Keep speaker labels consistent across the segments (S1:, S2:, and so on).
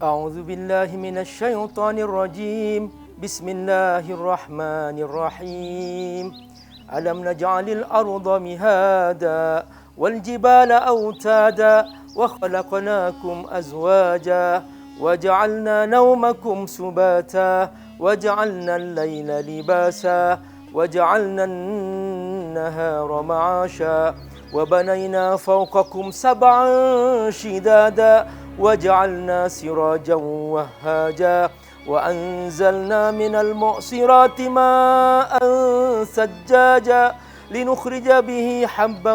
S1: أعوذ بالله من الشيطان الرجيم بسم الله الرحمن الرحيم ألم نجعل الأرض مهادا والجبال أوتادا وخلقناكم أزواجا وجعلنا نومكم سباتا وجعلنا الليل لباسا وجعلنا النهار معاشا وبنينا فوقكم سبعا شدادا وجعلنا سراجا وهاجا وأنزلنا من المعصرات ماء ثجاجا لنخرج به حبا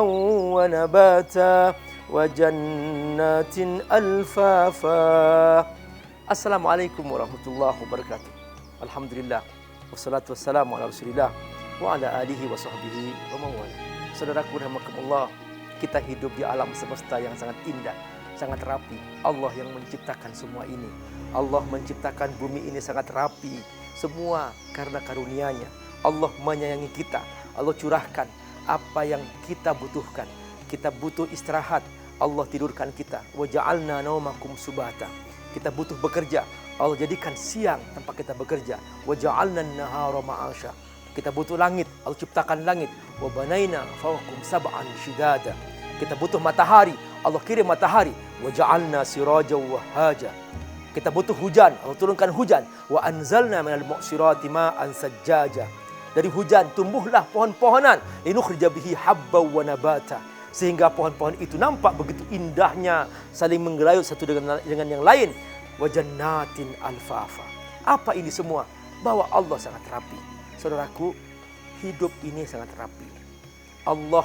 S1: ونباتا وجنات ألفافا. Assalamualaikum warahmatullahi wabarakatuh. Alhamdulillah wassalatu wassalamu ala Rasulillah wa ala alihi wa sahbihi wa mawala. Saudaraku rahimakumullah, kita hidup di alam semesta yang sangat indah, sangat rapi. Allah yang menciptakan semua ini. Allah menciptakan bumi ini sangat rapi. Semua karena karunia-Nya. Allah menyayangi kita. Allah curahkan apa yang kita butuhkan. Kita butuh istirahat, Allah tidurkan kita. Wa ja'alna naumakum subata. Kita butuh bekerja, Allah jadikan siang tempat kita bekerja. Wa ja'alna an-nahara ma'asha. Kita butuh langit, Allah ciptakan langit. Wa banaina fawqakum sab'an shidada. Kita butuh matahari, Allah kirim matahari. Wa ja'alna sirajan wahaja. Kita butuh hujan, Allah turunkan hujan. Wa anzalna minal mu'sirati ma'an sajjaja. Dari hujan tumbuhlah pohon-pohonan. Linukhrija bihi habba wa nabata. Sehingga pohon-pohon itu nampak begitu indahnya, saling menggelayut satu dengan yang lain. Wa jannatin alfafa. Apa ini semua? Bahwa Allah sangat rapi. Saudaraku, hidup ini sangat rapi. Allah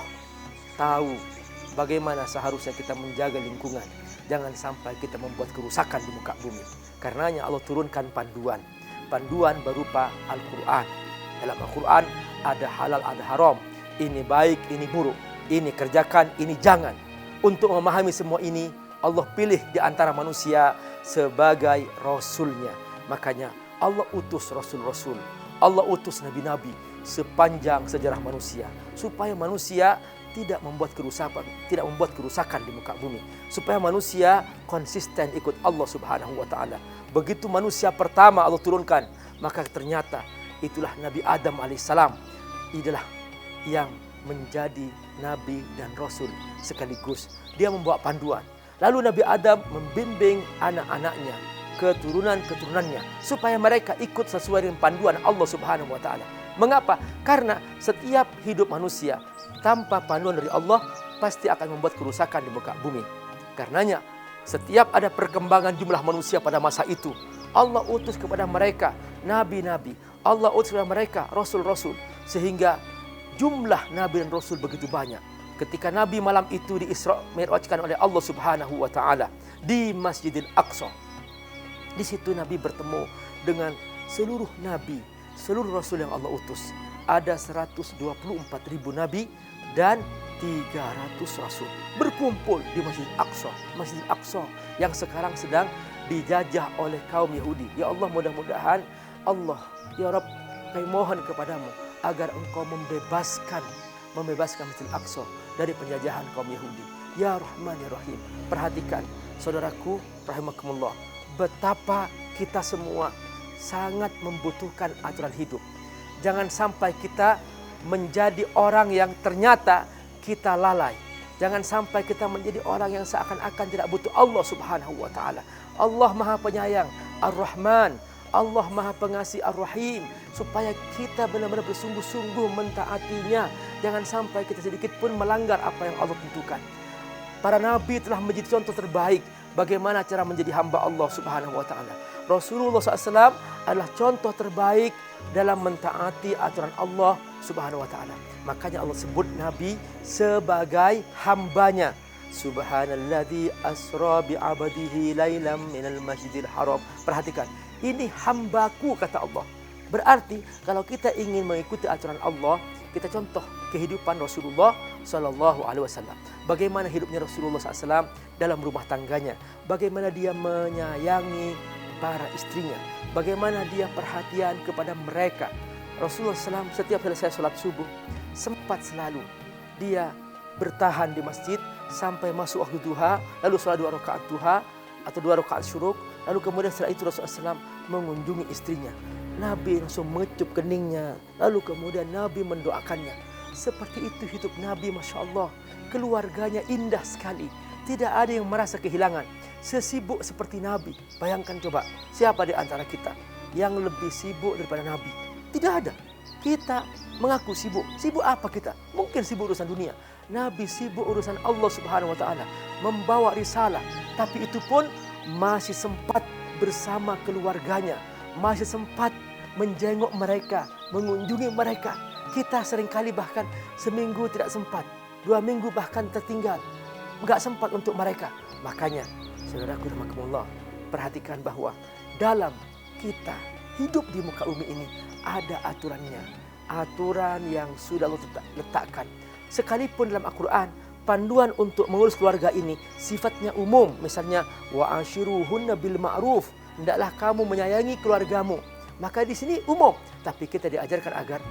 S1: tahu bagaimana seharusnya kita menjaga lingkungan. Jangan sampai kita membuat kerusakan di muka bumi. Karenanya Allah turunkan panduan. Panduan berupa Al-Quran. Dalam Al-Quran ada halal, ada haram. Ini baik, ini buruk. Ini kerjakan, ini jangan. Untuk memahami semua ini, Allah pilih di antara manusia sebagai Rasulnya. Makanya Allah utus Rasul-Rasul. Allah utus Nabi-Nabi sepanjang sejarah manusia. Supaya manusia tidak membuat kerusakan di muka bumi. Supaya manusia konsisten ikut Allah Subhanahu wa ta'ala. Begitu manusia pertama Allah turunkan, maka ternyata itulah Nabi Adam alaihissalam. Itulah yang menjadi Nabi dan Rasul sekaligus. Dia membawa panduan. Lalu Nabi Adam membimbing anak-anaknya, keturunan-keturunannya, supaya mereka ikut sesuai dengan panduan Allah Subhanahu wa ta'ala. Mengapa? Karena setiap hidup manusia tanpa panduan dari Allah pasti akan membuat kerusakan di muka bumi. Karenanya setiap ada perkembangan jumlah manusia pada masa itu, Allah utus kepada mereka nabi-nabi, Allah utus kepada mereka rasul-rasul, sehingga jumlah nabi dan rasul begitu banyak. Ketika Nabi malam itu di Isra Mi'rajkan oleh Allah Subhanahu wa ta'ala di Masjidil Aqsa, di situ Nabi bertemu dengan seluruh nabi, seluruh rasul yang Allah utus. Ada 124.000 nabi dan 300 rasul berkumpul di Masjid Aqsa. Masjid Aqsa yang sekarang sedang dijajah oleh kaum Yahudi. Ya Allah, mudah-mudahan Allah, ya Rabb, kami mohon kepadamu agar engkau membebaskan Masjid Aqsa dari penjajahan kaum Yahudi. Ya Rahman ya Rahim. Perhatikan saudaraku rahimakumullah, betapa kita semua sangat membutuhkan aturan hidup. Jangan sampai kita menjadi orang yang ternyata kita lalai. Jangan sampai kita menjadi orang yang seakan-akan tidak butuh Allah Subhanahu wa ta'ala. Allah Maha Penyayang, Ar-Rahman. Allah Maha Pengasih Ar-Rahim. Supaya kita benar-benar bersungguh-sungguh mentaatinya. Jangan sampai kita sedikit pun melanggar apa yang Allah tentukan. Para nabi telah menjadi contoh terbaik bagaimana cara menjadi hamba Allah Subhanahu wa ta'ala. Rasulullah SAW adalah contoh terbaik dalam mentaati aturan Allah Subhanahu wa ta'ala. Makanya Allah sebut Nabi sebagai hambanya. Subhanalladzi asra bi'abadihi lailam minal masjidil haram. Perhatikan, ini hambaku kata Allah. Berarti kalau kita ingin mengikuti aturan Allah, kita contoh kehidupan Rasulullah Sallallahu Alaihi Wasallam. Bagaimana hidupnya Rasulullah SAW dalam rumah tangganya, bagaimana dia menyayangi para istrinya, bagaimana dia perhatian kepada mereka. Rasulullah SAW setiap selesai sholat subuh sempat selalu dia bertahan di masjid sampai masuk waktu duha, lalu sholat 2 rakaat duha atau 2 rakaat syuruk, Lalu kemudian setelah itu Rasulullah SAW mengunjungi istrinya. Nabi langsung mengecup keningnya. Lalu kemudian Nabi mendoakannya. Seperti itu hidup Nabi, Masya Allah. Keluarganya indah sekali. Tidak ada yang merasa kehilangan. Sesibuk seperti Nabi. Bayangkan coba, siapa di antara kita yang lebih sibuk daripada Nabi? Tidak ada. Kita mengaku sibuk. Sibuk apa kita? Mungkin sibuk urusan dunia. Nabi sibuk urusan Allah Subhanahu wa Ta'ala, membawa risalah. Tapi itu pun masih sempat bersama keluarganya, masih sempat menjenguk mereka, mengunjungi mereka. Kita seringkali bahkan seminggu tidak sempat, 2 minggu bahkan tertinggal, enggak sempat untuk mereka. Makanya, saudaraku rahimakumullah, perhatikan bahwa dalam kita hidup di muka bumi ini ada aturannya, aturan yang sudah Allah letakkan. Sekalipun dalam Al-Quran, panduan untuk mengurus keluarga ini sifatnya umum. Misalnya, wa ashiruhunna bil ma'ruf, hendaklah kamu menyayangi keluargamu. Maka di sini umum, tapi kita diajarkan agar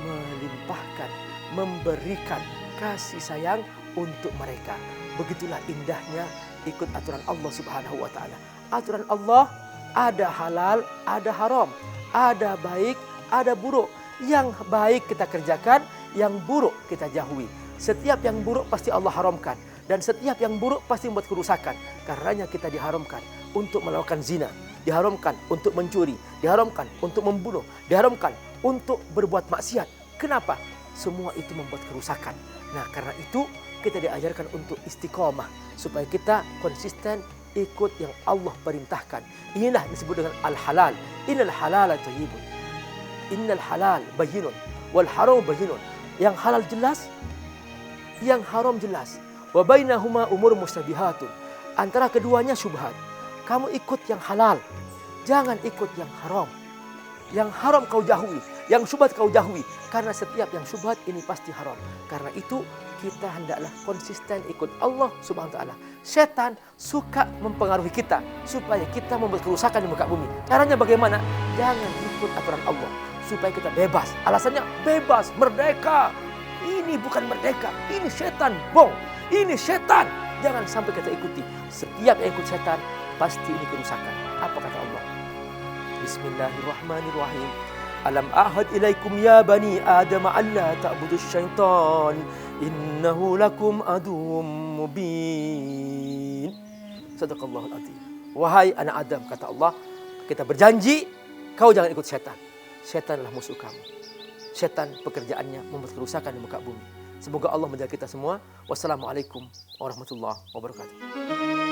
S1: melimpahkan, memberikan kasih sayang untuk mereka. Begitulah indahnya ikut aturan Allah Subhanahu wa Ta'ala. Aturan Allah ada halal, ada haram, ada baik, ada buruk. Yang baik kita kerjakan, yang buruk kita jauhi. Setiap yang buruk pasti Allah haramkan, dan setiap yang buruk pasti membuat kerusakan. Karenanya kita diharamkan untuk melakukan zina, diharamkan untuk mencuri, diharamkan untuk membunuh, diharamkan untuk berbuat maksiat. Kenapa? Semua itu membuat kerusakan. Nah, karena itu kita diajarkan untuk istiqomah supaya kita konsisten ikut yang Allah perintahkan. Inilah disebut dengan al-halal. Innal halala thayyibun. Innal halal bayyinun wal haram bayyinun. Yang halal jelas, yang haram jelas. Wa bainahuma umur mustabihatun. Antara keduanya syubhat. Kamu ikut yang halal, jangan ikut yang haram. Yang haram kau jauhi, yang syubhat kau jauhi. Karena setiap yang syubhat ini pasti haram. Karena itu kita hendaklah konsisten ikut Allah Subhanahu wa Ta'ala. Setan suka mempengaruhi kita supaya kita membuat kerusakan di muka bumi. Caranya bagaimana? Jangan ikut aturan Allah supaya kita bebas. Alasannya bebas, merdeka. Ini bukan merdeka, ini setan, bong. Ini setan. Jangan sampai kita ikuti. Setiap yang ikut setan pasti ini kerusakan. Apa kata Allah? Bismillahirrahmanirrahim. Alam ahad ilaikum ya bani Adam alla ta'budus syaitan innahu lakum aduwwum mubin. Sadaqallahul azim. Wahai anak Adam, kata Allah, kita berjanji kau jangan ikut setan. Setanlah musuh kamu. Setan pekerjaannya membuat kerusakan di muka bumi. Semoga Allah menjaga kita semua. Wassalamualaikum warahmatullahi wabarakatuh.